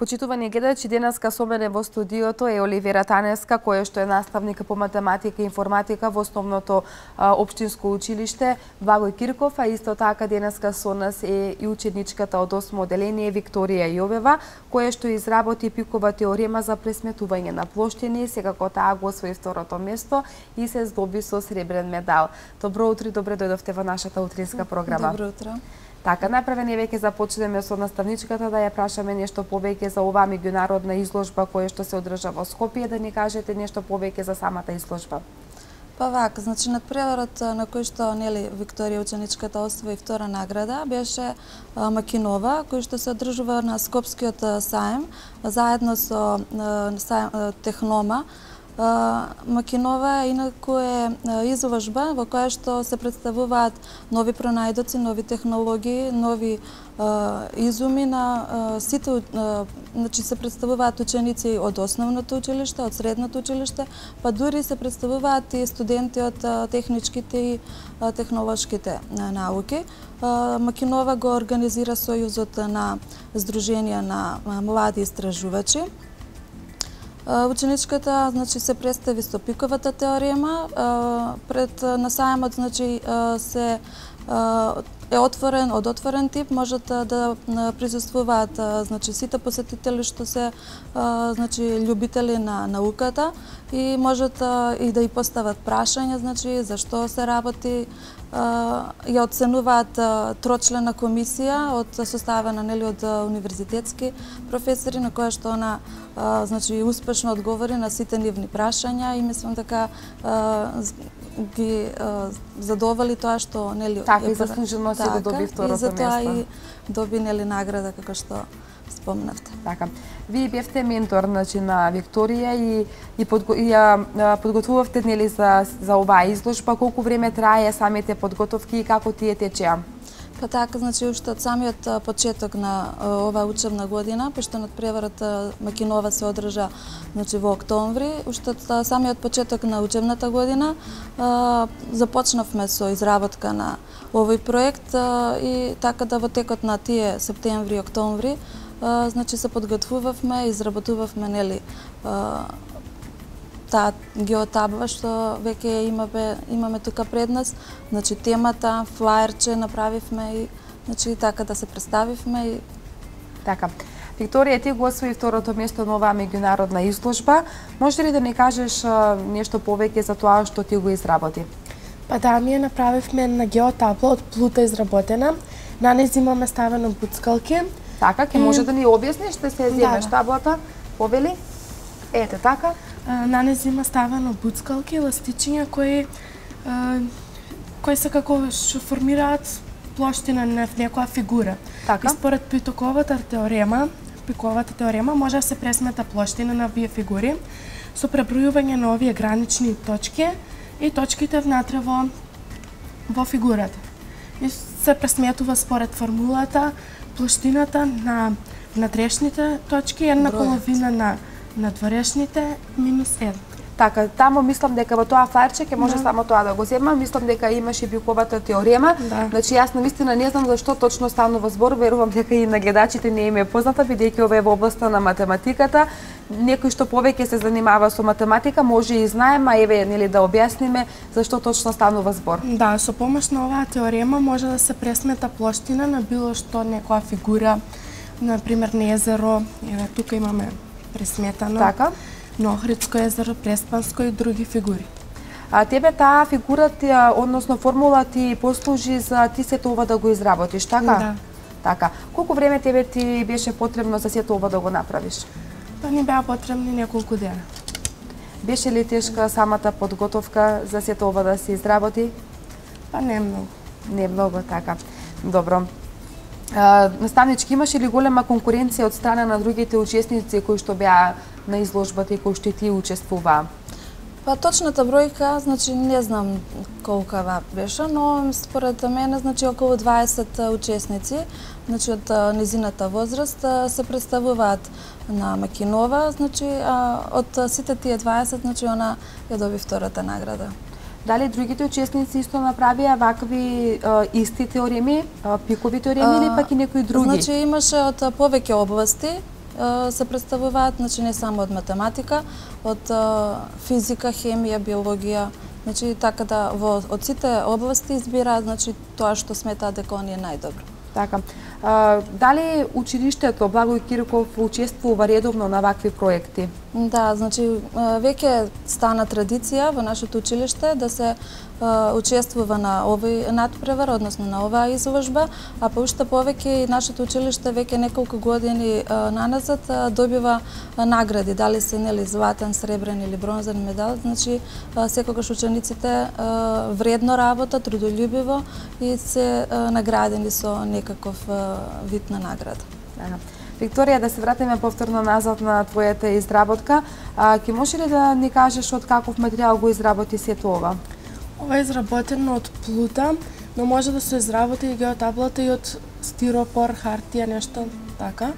Почитувани гледачи, денеска со мене во студиото е Оливера Танеска, која што е наставник по математика и информатика во основното општинско училиште Благој Кирков, а исто така денеска со нас е и ученичката од 8 оделение Викторија Јовева, која што изработи пикова теорема за пресметување на плоштини, секако таа го освои второто место и се здоби со сребрен медал. Добро утро и добре дојдовте во нашата утринска програма. Добро утро. Така, најпрве ние веќе започнеме со наставничката да ја прашаме нешто повеќе за оваа меѓународна изложба која што се одржа во Скопје, да ни кажете нешто повеќе за самата изложба. Па вака, значи надпреварот на кој што Викторија ученичката освои втора награда беше Макинова, кој што се одржува на Скопскиот саем заедно со Технома. Макинова инаку е изложба во која што се представуваат нови пронајдоци, нови технологии, нови изуми на сите, значи се представуваат ученици од основното училиште, од средното училиште, па дури се представуваат и студенти од техничките и технолошките науки. Макинова го организира Сојузот на Сдруженија на млади истражувачи. Ученичката, значи, се представи со пиковата теорема, пред на сајмот, значи, се е отворен тип, можат да присуствуваат, значи, сите посетители што се, значи, љубители на науката и можат и да и постават прашања, значи, зашто се работи. Ја оценуваат трочлена комисија составена нели од универзитетски професори на која што она значи успешно одговори на сите нивни прашања и мислам дека ги задоволи тоа што нели така и заслужено се го доби второто место. И затоа и доби нели награда како што спомнавте. Така. Вие бевте ментор, значи, на Викторија и ја подготвувавте нели за оваа изложба. Колку време трае самите подготовки и како тие течеа? Па така, значи, уште од самиот почеток на оваа учебна година, пошто надпреварот Макинова се одржа, значи, во октомври, уште од самиот почеток на учебната година започнавме со изработка на овој проект и така да во текот на тие септември и октомври значи се подготвувавме, изработувавме нели таа геотабла што веќе имаме тука пред нас, значи темата, флаерче направивме и значи така да се представивме и така. Викторија, ти го освои второто место на оваа меѓународна изложба. Може ли да ни кажеш нешто повеќе за тоа што ти го изработи? Па да, ние направивме на геотабла од плута изработена. На нејз имаме ставено буцкалки. Така, ќе може да ни објасниш, да се земеш таблата, повели? Ете, така. На нејз има ставено буцкалки, еластичиња кои се како што формираат плоштина на некоја фигура. Така. И според пиковата теорема може да се пресмета плоштина на овие фигури со пребројување на овие гранични точки и точките внатре во фигурата. И се пресметува според формулата плоштината на внатрешните точки, една половина на надворешните минус 1. Така, тамо мислам дека во тоа флаерче ќе може само тоа да го земам. Мислам дека имаше пиковата теорема. Значи јас навистина не знам зашто точно станува збор, верувам дека и на гледачите не им е позната бидејќи ова е во областа на математиката. Некој што повеќе се занимава со математика може и знаем, а еве нели да објасниме зашто точно станува збор. Да, со помош на оваа теорема може да се пресмета плоштина на било што некоја фигура, на пример на езеро, еве тука имаме пресметано. Така. На Охридско езеро, Преспанско и други фигури. А тебе таа фигура односно формула ти послужи за ти сето ова да го изработиш, така? Да. Така. Колку време тебе ти беше потребно за сето ова да го направиш? Па ни беа потребни неколку дена. Беше ли тешка самата подготовка за сето ова да се изработи? Па не многу. Не многу, така. Добро. Наставнички, имаше ли голема конкуренција од страна на другите учесници кои што беа на изложбата и кои што ти учествуваа? Па точната бројка, значи не знам колкава беше, но според мене значи околу 20 учесници, значи од низината возраст се представуваат на Макинова, значи од сите тие 20, значи она ја доби втората награда. Дали другите учесници исто направија вакви исти теореми, пикови теореми или пак и некои други? Значи имаше од повеќе области, се представуваат, значи не само од математика, од физика, хемија, биологија, значи така да од сите области избираат, значи тоа што сметаат дека они е најдобро. Така. Дали училиштето Благој Кирков учествува редовно на вакви проекти? Да, значи веќе стана традиција во нашето училиште да се учествува на овој натпревар, односно на оваа изложба, а па уште повеќе и нашето училиште веќе неколку години наназад добива награди, дали се нели златен, сребрен или бронзен медал, значи секогаш учениците вредно работат, трудолюбиво и се наградени со некаков вид на награда. Викторија, да се вратиме повторно назад на твојата изработка. Ќе може ли да ни кажеш од каков материјал го изработи сето ова? Ова е изработено од плута, но може да се изработи и геотаблата и од стиропор, хартија, нешто така.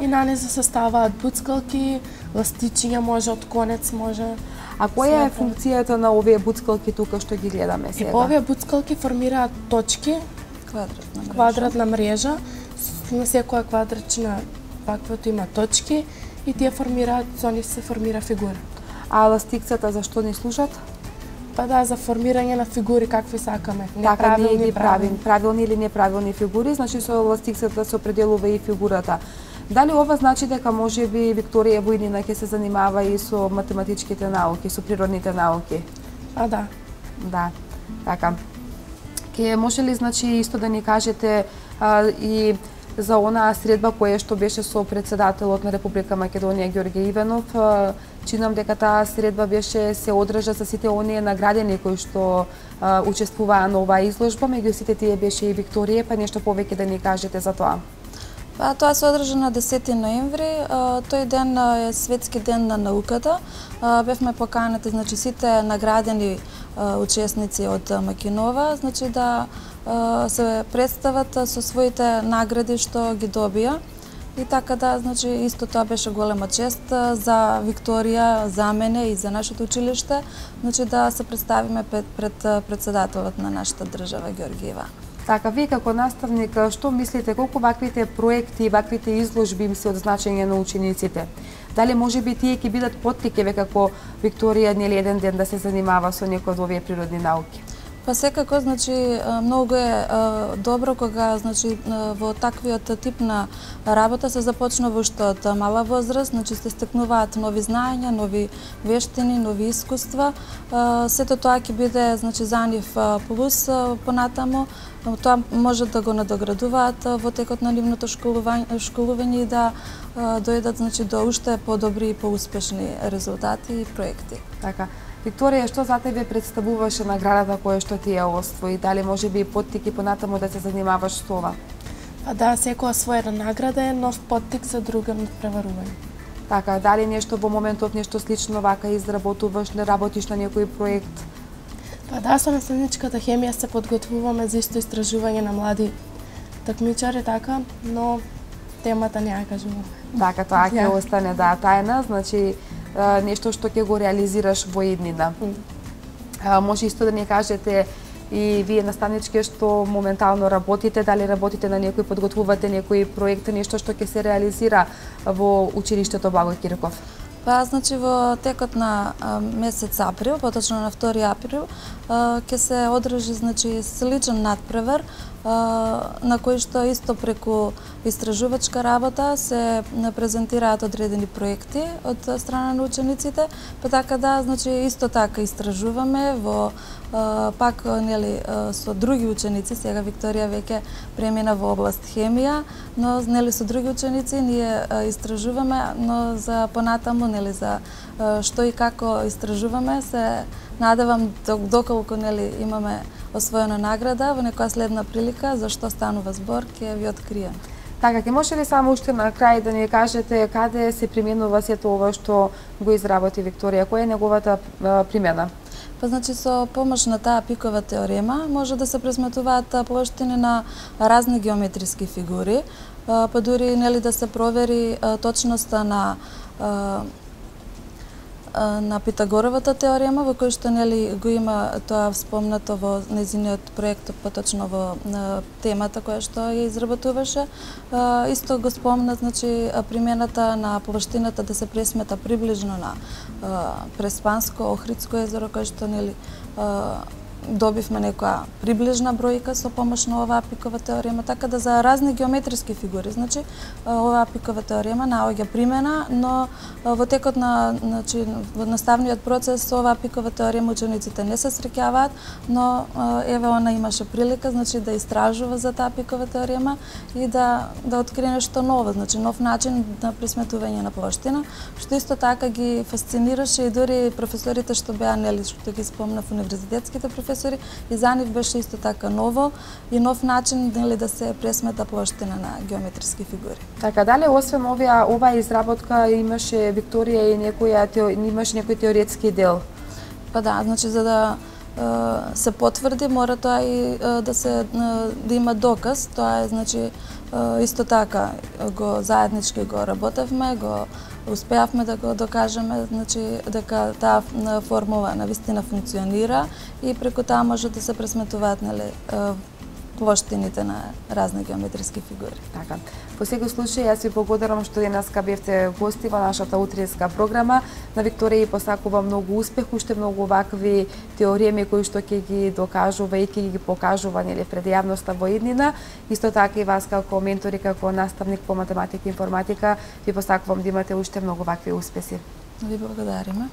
И на неа се ставаат буцкалки, ластичиња, може од конец, може. А која е функцијата на овие буцкалки тука што ги гледаме сега? Овие буцкалки формираат точки, квадратна мрежа. На секоја квадратчина ваквото има точки и тие формираат, со нив се формира фигура. А ластикцата за што ни служат? Па да, за формирање на фигури какви сакаме. Така, ние ги правим правилни или неправилни фигури, значи со ластикцата се определува и фигурата. Дали ова значи дека можеби Викторија Војнина ќе се занимава и со математичките науки, со природните науки? А да. Да, така. Ке може ли значи исто да ни кажете и за онаа средба која што беше со председателот на Република Македонија Ѓорѓе Иванов, чинам дека таа средба беше се одржа за сите оние наградени кои што учествуваа на оваа изложба, меѓу сите тие беше и Викторија, па нешто повеќе да ни кажете за тоа. Па тоа се одржа на 10 ноември, тој ден е светски ден на науката. Бевме поканети, значи сите наградени учесници од Макинова, значи да се представат со своите награди што ги добија. И така да, значи исто тоа беше голема чест за Викторија, за мене и за нашето училиште, значи да се представиме пред председателот на нашата држава Ѓорѓе Иванов. Така, вие како наставник, што мислите колку ваквите проекти и ваквите изложби им се од значење на учениците? Дали можеби тие ќе бидат поттикеве како Викторија нели еден ден да се занимава со некои од овие природни науки? Па секако, значи многу е добро кога значи во таквиот тип на работа се започнува уште од мала возраст, значи се стекнуваат нови знаења, нови вештини, нови искуства. Сето тоа ќе биде значи за нив плюс понатаму. Тоа може да го надоградуваат во текот на нивното школување и да дојдат значи до уште подобри и поуспешни резултати и проекти. Така. Викторија, што за тебе представуваше наградата која што ти ја освои? Дали можеби поттик и понатаму да се занимаваш со ова? Па да, секоја освоена награда е нов поттик за друго надпреварување. Така, дали нешто во моментов нешто слично вака изработуваш, не работиш на некој проект? Па да, со наставничката хемија се подготвуваме за исто истражување на млади такмичари, така, но темата не ја кажуваме. Така, тоа ќе остане да тајна, значи нешто што ќе го реализираш во иднина. Може исто да ни кажете и вие наставнички што моментално работите, дали работите на некој, подготвувате некој проект, нешто што ќе се реализира во училиштето Благој Кирков? Па, значи, во текот на месец април, поточно на 2 април, ќе се одржи, значи, сличен надпревар, на кој што исто преку истражувачка работа се презентираат одредени проекти од страна на учениците, па така да, значи, исто така истражуваме во пак нели со други ученици, сега Викторија веќе премина во област хемија, но нели со други ученици ние истражуваме, но за понатаму нели за што и како истражуваме се надевам доколку нели имаме освоена награда во некоја следна прилика за што станува збор ќе ви открием. Така, ќе може ли само уште на крај да ни кажете каде се применува сето ова што го изработи Викторија, која е неговата примена? Па значи со помош на таа пикова теорема може да се пресметуваат плоштини на разни геометриски фигури, па дури нели да се провери точноста на на Питагоровата теорема, во кој што нели го има тоа спомнато во нејзиниот проект, поточно во темата која што ја изработуваше. Исто го спомна, значи, примената на површината да се пресмета приближно на Преспанско, Охридско езеро, кој што нели добивме некоја приближна бројка со помош на оваа пикова теорема, така да за разни геометриски фигури, значи, оваа пикова теорема наоѓа примена, но во текот на, значи, во наставниот процес со оваа пикова теорема учениците не се среќаваат, но еве она имаше прилика, значи, да истражува за таа пикова теорема и да открие нешто ново, значи нов начин на пресметување на површина, што исто така ги фасцинираше и дури професорите што беа, нели, што ги спомнав, универзитетските професори, и за нив беше исто така ново и нов начин, нели, да се пресмета површина на геометриски фигури. Така, дали освен оваа изработка имаше Викторија и имаше некој теоретски дел? Па да, значи за да се потврди мора тоа и да има доказ, тоа е, значи, исто така го заеднички го работевме, успеавме да го докажеме, значи, дека таа формула навистина функционира и преку таа може да се пресметуваат, нели, површините на разни геометриски фигури. Така. Во секој случај, јас ви благодарам што денеска бевте гости во нашата утринска програма. На Викторија и посакувам многу успех, уште многу вакви теореми кои што ќе ги докажува и ќе ги покажува, нели, пред јавноста во иднина. Исто така и вас како ментори, како наставник по математика и информатика, ви посакувам да имате уште многу вакви успеси. Ви благодариме.